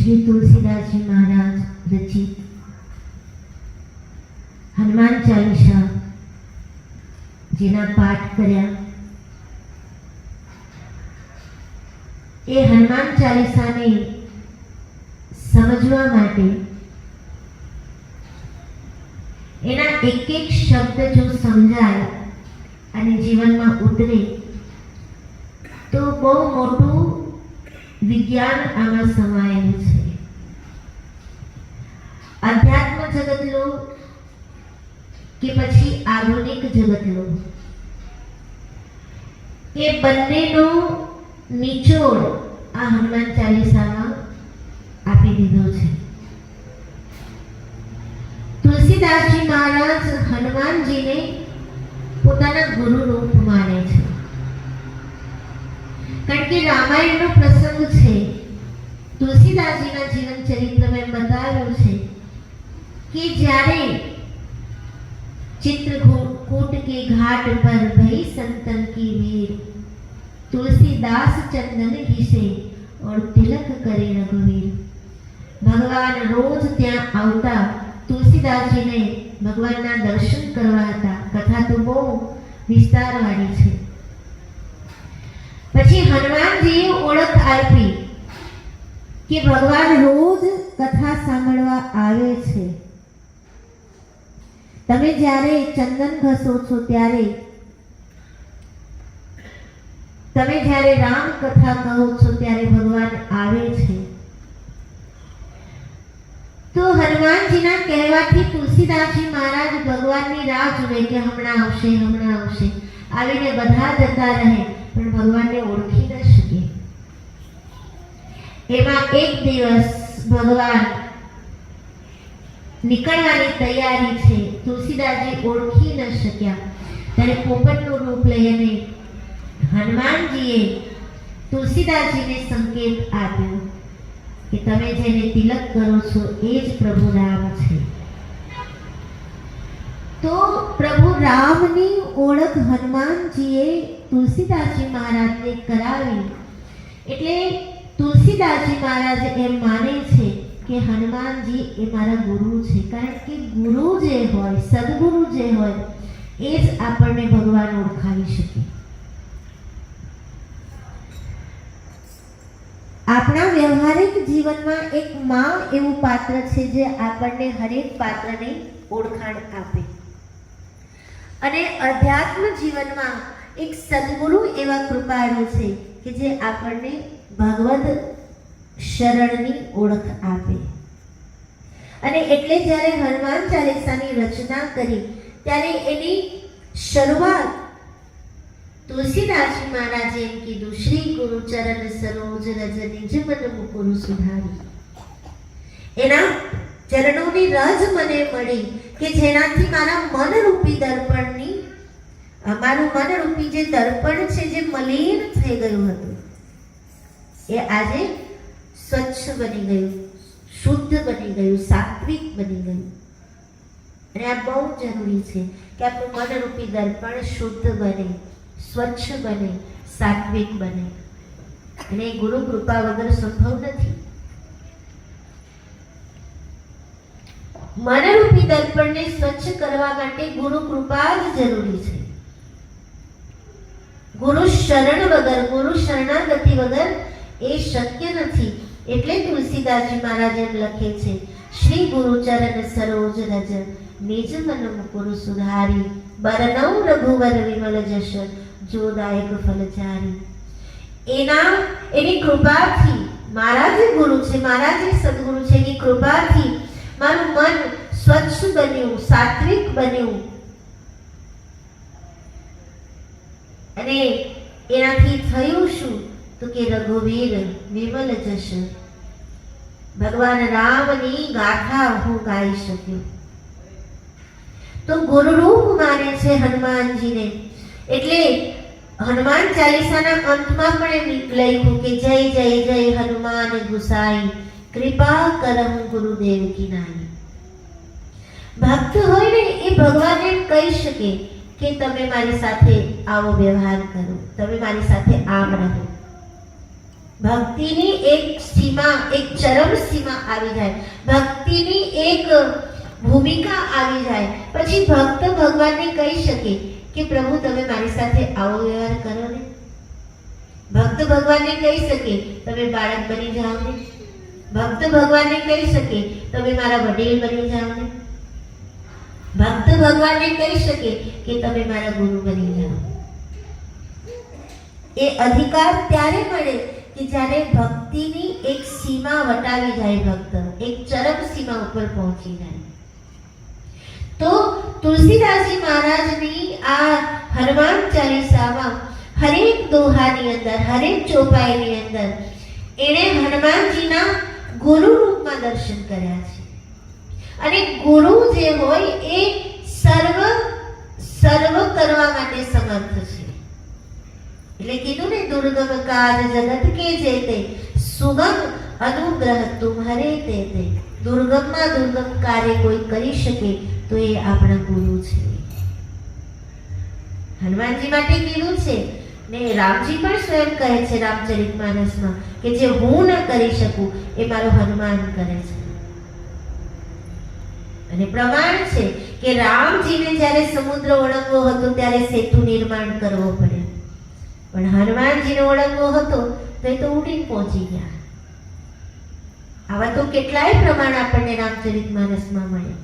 श्री तुलसीदास जी महाराज रचित हनुमान चालीसा जेना पाठ कर्या ए हनुमान चालीसा ने समझवा माटे एना एक एक शब्द जो समझाय अने जीवन में उतरे तो बहु मोटू विज्ञान आमा समायेलुं छे। अध्यात्म जगत लो के पछी आधुनिक जगत लो के बंनेनो निचोड़ आ हनुमान चालीसा में आपी दीधो छे। तुलसीदास जी महाराज हनुमान जी ने पोताना गुरु रूप माने छे, कारण के रामायण नो प्रसंग छे। तुलसीदास जी ना जीवन चरित्र में बताव्युं छे कि ज्यारे चित्रकूट के घाट पर भई संतन की भीड़, तुलसीदास चंदन घिसे और तिलक करे रघुवीर। भगवान रोज त्यां आवता, तुलसीदास जी ने भगवान ना दर्शन करवा हता। कथा तो बहु विस्तारवाળી છે। પછી હનુમાનજીએ ઓળખ આપી કે ભગવાન રોજ કથા સાંભળવા આવે છે। તમે જ્યારે ચંદન ઘસો છો ત્યારે, તમે જ્યારે રામ કથા કહો છો ત્યારે ભગવાન આવે છે। तो हनुमानजीना कहेवाथी तुलसीदासजी महाराज भगवाननी राह जुए के हमणा आवशे आवीने बधा जता रहे, पण भगवानने ओळखी न शके। एमां एक दिवस भगवान निकळवानी तैयारी छे, तुलसीदासजी ओळखी न शक्या त्यारे पोपटनुं रूप लईने हनुमानजीए तुलसीदासजीने संकेत आप्यो कि तमे जेने तिलक करो छो ए ज प्रभु राम छे। तो प्रभु रामनी ओळख हनुमानजीए तुलसीदासजी महाराजने करावी। एटले तुलसीदासजी महाराज एम माने छे कि हनुमानजी ए मारा गुरु छे, कारण के गुरु जे होय, सद्गुरु जे होय ए ज आपणे भगवान ओळखावी शके। अपना व्यवहारिक जीवन में एक मां एवं पात्र छे जे आपने हरेक पात्र ने ओळखाण आपे, अने अध्यात्म जीवन में एक सद्गुरु एवा कृपाळु छे कि जे आपने भगवत शरणनी ओळख आपे। अने एटले ज्यारे हनुमान चालीसानी रचना करी त्यारे एनी शरूआत तुलसीदास जी महाराजे एम कीधुं, श्री गुरु चरण सरोज रज निज मन मुकुर सुधारी। एना चरणोनी रज मने मळी के जेनाथी मारा मन रूपी दर्पणनी, मारुं मन रूपी जे दर्पण छे जे मलिन थई गयुं हतुं ए आजे स्वच्छ बनी गयुं, शुद्ध बनी गयुं, सात्विक बनी गयुं। अने आ बहु जरूरी छे के आपणुं मन रूपी दर्पण शुद्ध बने, स्वच्छ बने, सात्विक बने। અને ગુરુ કૃપા વગર સંભવ નથી। મનરૂપી દર્પણને સ્વચ્છ કરવા માટે ગુરુ કૃપા જ જરૂરી છે। ગુરુ શરણ વગર, ગુરુ શરણાગતિ વગર એ શક્ય નથી। એટલે તુલસીદાસજી મહારાજ એમ લખે છે, શ્રી ગુરુ ચરણ સરોજ રજ નિજ મન મુકુર સુધારી, બરનૌ રઘુવર વિમલ જશ जोदायक फलचारी। एनी कृपाथी, मारा जे गुरु छे, मारा जे सद्गुरु छे, एनी कृपाथी मारुं मन स्वच्छ बन्युं, सात्विक बन्युं। अने एनाथी थयुं शुं तो के रघुवीर विमल जश, भगवान रामनी गाथा हूँ गाई शक्यो। तो गुरु रूप माने छे हनुमानजी ने। એટલે હનુમાન ચાલીસાના અંતમાં પણ એમ લખ્યું કે જય જય જય હનુમાન ગુસાઈ, કૃપા કરહું ગુરુદેવ કી નાઈ। ભક્ત હોય ને એ ભગવાનને કહી શકે કે તમે મારી સાથે આવો વ્યવહાર કરો, તમે મારી સાથે આમ રહો। ભક્તિની એક સીમા, એક ચરમ સીમા આવી જાય, ભક્તિની એક ભૂમિકા આવી જાય, પછી ભક્ત ભગવાનને કહી શકે કે પ્રભુ તમે મારી સાથે આવો વ્યવહાર કરો ને. ભક્ત ભગવાનને કહી શકે તમે બાળક બની જાઓ ને. ભક્ત ભગવાનને કહી શકે તમે મારા વડીલ બની જાઓ ને. ભક્ત ભગવાનને કહી શકે કે તમે મારા ગુરુ બની જાઓ. એ અધિકાર ત્યારે મળે કે જ્યારે ભક્તિની એક સીમા વટાવી જાય, ભક્ત એક ચરમ સીમા ઉપર પહોંચી જાય. તો તુલસીદાસજી મહારાજની આ હનુમાન ચાલીસામાં હરેક દોહાની અંદર, હરેક ચોપાઈની અંદર એણે હનુમાનજીના ગુરુ રૂપમાં દર્શન કર્યા છે. અને ગુરુ જે હોય એ સર્વ કરવા માટે સમર્થ છે. એટલે કીધું ને, દુર્ગમ કાજ જગત કે જેતે સુગમ અનુગ્રહ તુમ્હારે તેતે. દુર્ગમમાં દુર્ગમ કાર્ય કોઈ કરી શકે તો એ આપણા ગુરુ છે. હનુમાનજી માટે કીધું છે ને, રામજી પણ સ્વયં કહે છે રામચરિતમાનસમાં કે જે હું ન કરી શકું એ મારો હનુમાન કરે છે. અને પ્રમાણ છે કે રામજીને જ્યારે સમુદ્ર ઓળંગવો હતો ત્યારે સેતુ નિર્માણ કરવો પડે, પણ હનુમાનજીને ઓળંગવો હતો તો એ તો ઉડીને પહોંચી ગયા. આવા તો કેટલાય પ્રમાણ આપણને રામચરિતમાનસમાં મળે.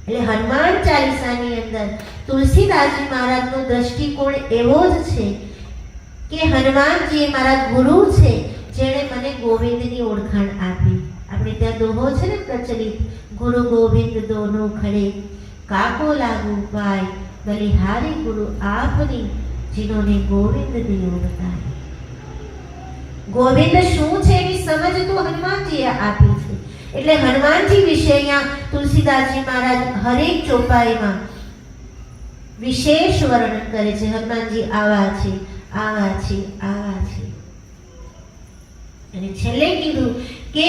એટલે હનુમાન ચાલીસાની અંદર તુલસીદાસજી મહારાજનો દ્રષ્ટિકોણ એવો જ છે કે હનુમાનજી મારા ગુરુ છે, જેણે મને ગોવિંદની ઓળખાણ આપી. આપણે ત્યાં દોહો છે ને પ્રચલિત, ગુરુ ગોવિંદ દોનો ખડે કાકો લાગુ પાય, બલિહારી ગુરુ આપની जिन्होंने गोविंद दियो बताए. ગોવિંદ શું છે એની સમજ તો હનુમાનજીએ આપી છે. એટલે હનુમાનજી વિશે અહીંયા તુલસીદાસજી મહારાજ હરેક ચોપાઈમાં વિશેષ વર્ણન કરે છે. હનુમાનજી આવા છે, આવા છે, આવા છે. અને છેલ્લે કીધું કે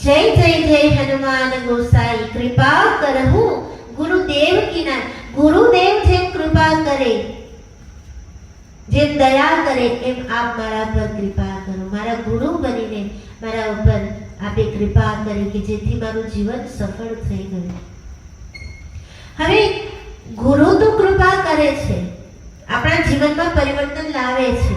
જય જય જય હનુમાન ગોસાઈ, કૃપા કરહું ગુરુદેવ કિના. ગુરુદેવ જેમ કૃપા કરે, જેમ દયા કરે, એમ આપ મારા પર કૃપા કરો. મારા ગુરુ બનીને મારા ઉપર આપે કૃપા કરી કે જેથી મારું જીવન સફળ થઈ ગયું. હવે ગુરુ તો કૃપા કરે છે, આપણા જીવનમાં પરિવર્તન લાવે છે.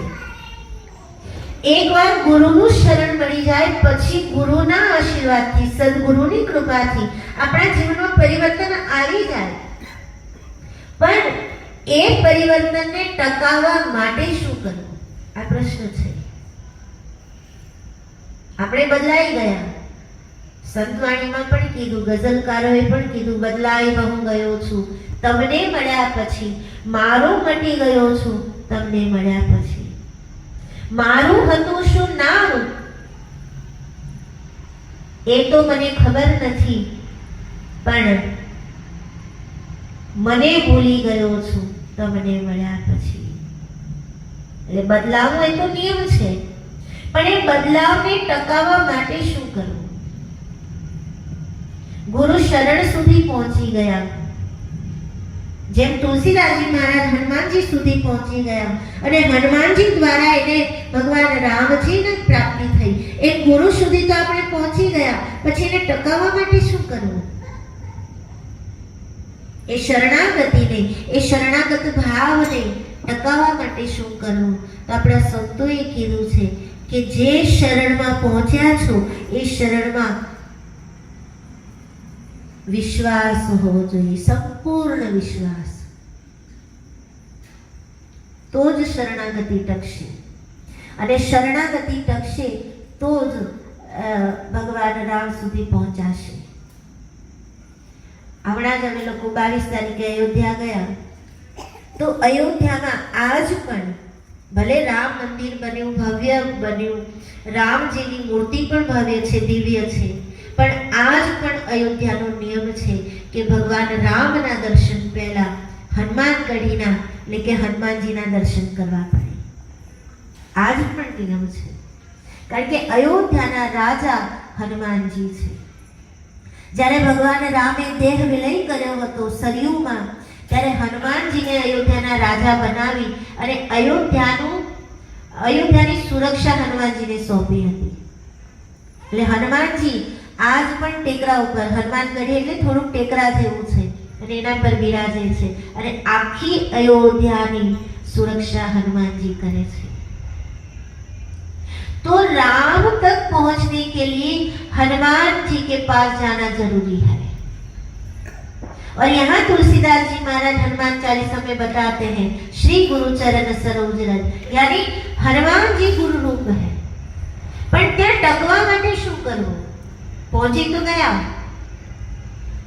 એકવાર ગુરુનું શરણ મળી જાય પછી ગુરુના આશીર્વાદથી, સદગુરુની કૃપાથી આપણા જીવનમાં પરિવર્તન આવી જાય. પણ એ પરિવર્તનને ટકાવવા માટે શું કરવું, આ પ્રશ્ન છે. આપણે બદલાઈ ગયા. સંતવાણીમાં પણ કીધું, ગઝલકારોએ પણ કીધું, બદલાઈ હું ગયો છું તમને મળ્યા પછી, મારું મટી ગયો છું તમને મળ્યા પછી. મારું હતું શું નામ એ તો મને ખબર નથી, પણ મને ભૂલી ગયો છું તમને મળ્યા પછી. એટલે બદલાવ એ તો નિયમ છે, પણ એ બદલાવને ટકાવવા માટે શું કરવું? ગુરુ શરણ સુધી પહોંચી ગયા, જેમ તુલસીદાસજી મહારાજ હનુમાનજી સુધી પહોંચી ગયા અને હનુમાનજી દ્વારા એને ભગવાન રામજીને પ્રાપ્તિ થઈ. એ ગુરુ સુધી તો આપણે પહોંચી ગયા, પછી એને ટકાવવા માટે શું કરવું? એ શરણાગતિને, એ શરણાગત ભાવને ટકાવવા માટે શું કરવું? તો આપણા સંતોએ કીધું છે કે જે શરણમાં પહોંચ્યા છો એ શરણમાં વિશ્વાસ હોવો જોઈએ, સંપૂર્ણ વિશ્વાસ. તો જ શરણાગતિ ટકશે, અને શરણાગતિ ટકશે તો જ ભગવાન રામ સુધી પહોંચાશે. હમણાં જ અમે લોકો 22 તારીખે અયોધ્યા ગયા, તો અયોધ્યામાં આજ પણ ભલે રામ મંદિર બન્યું, ભવ્ય બન્યું, રામજીની મૂર્તિ પણ ભવ્ય છે, દિવ્ય છે, પણ આજ પણ અયોધ્યાનો નિયમ છે કે ભગવાન રામના દર્શન પહેલા હનુમાન ગઢીના એટલે કે હનુમાનજીના દર્શન કરવા પડે. આજ પણ નિયમ છે, કારણ કે અયોધ્યાના રાજા હનુમાનજી છે. જ્યારે ભગવાન રામે દેહ વિલય કર્યો હતો સરયુમાં, ત્યારે હનુમાનજીને અયોધ્યાના રાજા બનાવી અને અયોધ્યાનું અયોધ્યાની સુરક્ષા હનુમાનજીને સોંપી હતી. એટલે હનુમાનજી આજ પણ ટેકરા ઉપર, હનુમાનગઢી એટલે થોડુંક ટેકરા જેવું છે અને એના પર બિરાજે છે અને આખી અયોધ્યાની સુરક્ષા हनुमानजी करे थे. तो राम तक पहुंचने के लिए हनुमान जी के पास जाना जरूरी है. और यहाँ तुलसीदास जी महाराज हनुमान चालीसा में बताते हैं श्री गुरु चरण सरोज रज, यानी हनुमान जी गुरु रूप है. पर त्या टकवा माटे शू करवू? पहुंची तो गया,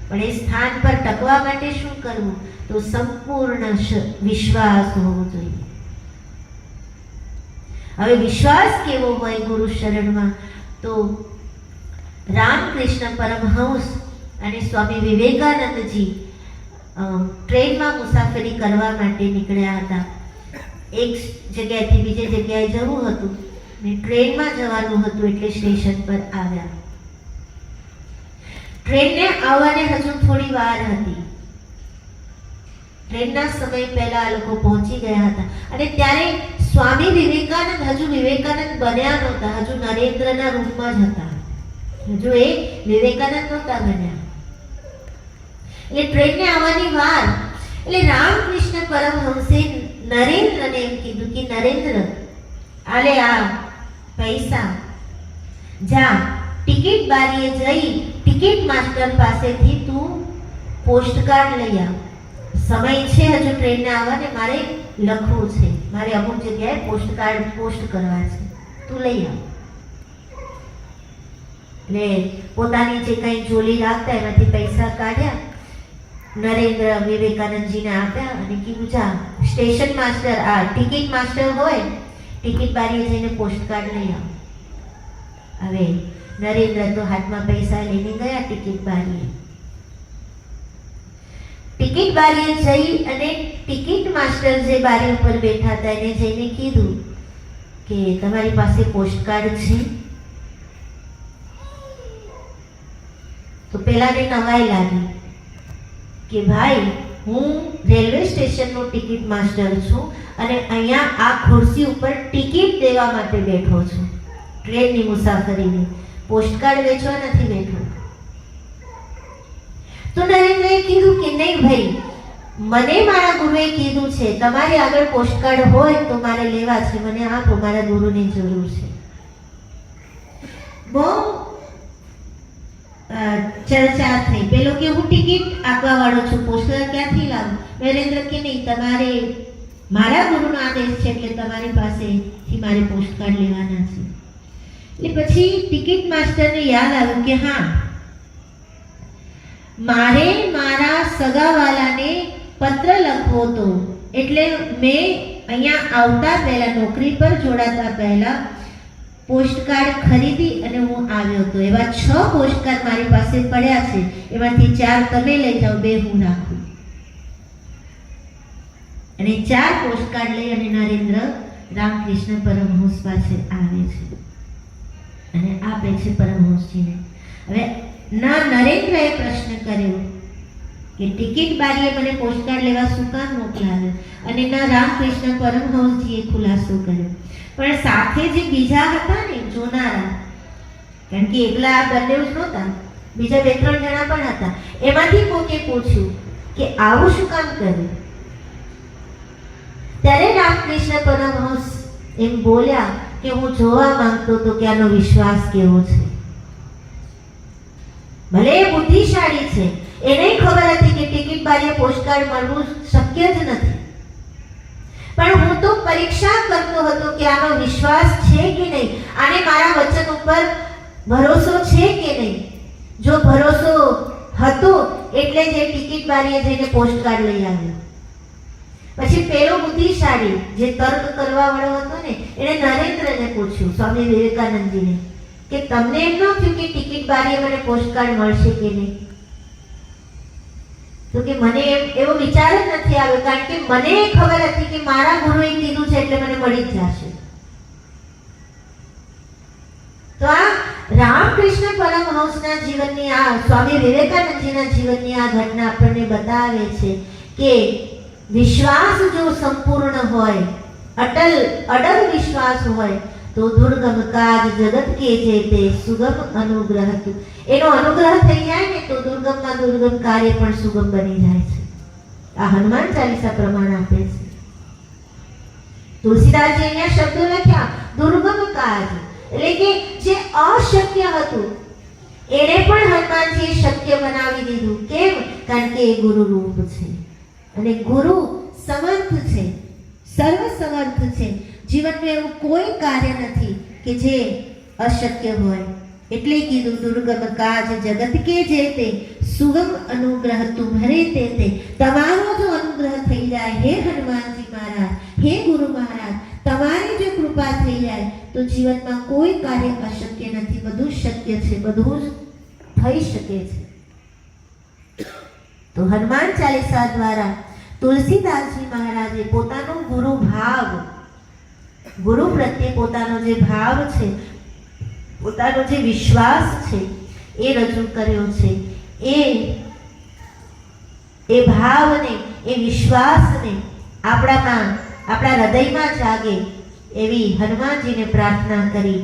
पण ए स्थान पर टकवा माटे शू करवू? तो संपूर्ण विश्वास होवो जोईए. હવે વિશ્વાસ કેવો હોય ગુરુ શરણમાં? તો રામકૃષ્ણ પરમહંસ અને સ્વામી વિવેકાનંદજી ટ્રેનમાં મુસાફરી કરવા માટે નીકળ્યા હતા. એક જગ્યાએથી બીજી જગ્યાએ જવું હતું ને ટ્રેનમાં જવાનું હતું એટલે સ્ટેશન પર આવ્યા. ટ્રેનને આવવાને હજુ થોડી વાર હતી. ટ્રેનના સમય પહેલા આ લોકો પહોંચી ગયા હતા અને ત્યારે સ્વામી વિવેકાનંદ હજુ વિવેકાનંદ બન્યા નહોતા, હજુ નરેન્દ્રના રૂપમાં જ હતા, હજુ એ વિવેકાનંદ નહોતા બન્યા. એટલે ટ્રેનને આવવાની વાર એટલે રામકૃષ્ણ પરમહંસે નરેન્દ્રને એમ કીધું કે નરેન્દ્ર, આલે આ પૈસા, જા ટિકિટ બારીએ જઈ ટિકિટ માસ્ટર પાસેથી તું પોસ્ટકાર્ડ લઈ આવ. સમય છે હજુ ટ્રેનને આવવાને, મારે લખવું છે, મારે અમુક જગ્યાએ પોસ્ટકાર્ડ પોસ્ટ કરવા છે, તું લઈ આવ. એટલે પોતાની જે કંઈ ઝોલી રાખતા એમાંથી પૈસા કાઢ્યા, નરેન્દ્ર વિવેકાનંદજીને આપ્યા અને કીધું જા સ્ટેશન માસ્ટર, આ ટિકિટ માસ્ટર હોય, ટિકિટ બારીએ જઈને પોસ્ટકાર્ડ લઈ આવ. હવે નરેન્દ્ર તો હાથમાં પૈસા લઈને ગયા ટિકિટ બારીએ. ટિકિટ બારીએ જઈ અને ટિકિટ માસ્ટર જે બારી ઉપર બેઠા હતા એને જઈને કીધું કે તમારી પાસે પોસ્ટકાર્ડ છે? તો પેલાને નવાઈ લાગી કે ભાઈ, હું રેલવે સ્ટેશનનો ટિકિટ માસ્ટર છું અને અહીંયા આ ખુરશી ઉપર ટિકિટ દેવા માટે બેઠો છું, ટ્રેનની મુસાફરીની, પોસ્ટકાર્ડ વેચવા નથી બેઠો. તો નરેન્દ્રએ કીધું કે નહીં ભાઈ, મને મારા ગુરુએ કીધું છે તમારી આગળ પોસ્ટકાર્ડ હોય તો મારે લેવા છે, મને આપો, મારા ગુરુની જરૂર છે. બહુ ચર્ચા થઈ. પેલો કે હું ટિકિટ આપવા વાળો છું, પોસ્ટકાર્ડ ક્યાંથી લાવું? નરેન્દ્ર કે નહીં, તમારે મારા ગુરુનો આદેશ છે એટલે તમારી પાસેથી મારે પોસ્ટકાર્ડ લેવાના છે. એટલે પછી ટિકિટ માસ્ટરને યાદ આવ્યું કે હા, મારે મારા સગાવાલાને પત્ર લખવો હતો, એટલે મેં અહીંયા આવતા પહેલા, નોકરી પર જોડાતા પહેલા પોસ્ટકાર્ડ ખરીદી અને હું આવ્યો હતો. એવા 6 પોસ્ટકાર્ડ મારી પાસે પડ્યા છે, એમાંથી 4 તમે લઈ જાઓ, 2 હું રાખું. અને 4 પોસ્ટકાર્ડ લઈ અને નરેન્દ્ર રામકૃષ્ણ પરમહંસ પાસે આવે છે અને આપે છે પરમહંસજીને. હવે ના નરેન્દ્રએ પ્રશ્ન કર્યો કે ટિકિટ બારીએ મને પોસ્ટકાર્ડ લેવા શું કામ મોકલાવ્યો, અને ના રામકૃષ્ણ પરમહંસજીએ ખુલાસો કર્યો. પણ સાથે જે બીજા હતા ને જોનારા, કારણ કે એકલા આ બંને જ નહોતા, બીજા 2-3 જણા પણ હતા, એમાંથી કોકે પૂછ્યું કે આવું શું કામ કર્યું? ત્યારે રામકૃષ્ણ પરમહંસ એમ બોલ્યા કે હું જોવા માંગતો હતો કે આનો વિશ્વાસ કેવો છે. ભલે એ બુદ્ધિશાળી છે, એને ખબર હતી કે ટિકિટ બારીએ પોસ્ટકાર્ડ મળવું શક્ય જ નથી, પણ હું તો પરીક્ષા કરતો હતો કે આનો વિશ્વાસ છે કે નહીં, આને મારા વચન ઉપર ભરોસો છે કે નહીં. જો ભરોસો હતો એટલે જે ટિકિટ બારીએ જઈને પોસ્ટકાર્ડ લઈ આવ્યો. પછી પેલો બુદ્ધિશાળી જે તર્ક કરવા વાળો હતો ને, એને નરેન્દ્રને પૂછ્યું, સ્વામી વિવેકાનંદજીને, કે તમને એમ ન થયું કે ટિકિટ બારીએ મને પોસ્ટકાર્ડ મળશે કે નહીં? તો કે મને એવો વિચાર જ નથી આવ્યો, કારણ કે મને ખબર હતી કે મારા ગુરુએ કીધું છે એટલે મને મળી જ જશે. તો આ રામકૃષ્ણ પરમહંસના જીવનની, આ સ્વામી વિવેકાનંદજીના જીવનની આ ઘટના આપણને બતાવે છે કે વિશ્વાસ જો સંપૂર્ણ હોય અડલ વિશ્વાસ હોય તો દુર્ગમ કાજ જગત કે જે તે સુગમ અનુગ્રહ તું, એનો અનુગ્રહ થઈ જાય ને તો દુર્ગમમાં દુર્ગમ કાર્ય પણ સુગમ બની જાય છે. આ હનુમાન ચાલીસા પ્રમાણ આપે છે. તુલસીદાસજી અહીંયા શબ્દો લખ્યા દુર્ગમ કાજ, એટલે કે જે અશક્ય હતું એને પણ હનુમાનજીએ શક્ય બનાવી દીધું. કેમ? કારણ કે એ ગુરુ રૂપ છે અને ગુરુ સમર્થ છે, સર્વ સમર્થ છે. જીવનમાં એવું કોઈ કાર્ય નથી કે જે અશક્ય હોય. એટલે કીધું દુર્ગમ કાજ જગત કે જે તે સુગમ અનુગ્રહ તુમ્હરે તે. તમારો જો અનુગ્રહ થઈ જાય હે હનુમાનજી મહારાજ, હે ગુરુ મહારાજ, તમારી જો કૃપા થઈ જાય તો જીવનમાં કોઈ કાર્ય અશક્ય નથી, બધું શક્ય છે, બધું જ થઈ શકે છે. તો હનુમાન ચાલીસા દ્વારા તુલસીદાસજી મહારાજે પોતાનો ગુરુ ભાવ, ગુરુ પ્રત્યે પોતાનો જે ભાવ છે, પોતાનો જે વિશ્વાસ છે એ રજૂ કર્યો છે. એ ભાવને, એ વિશ્વાસને આપણા હૃદયમાં જાગે એવી હનુમાનજીને પ્રાર્થના કરી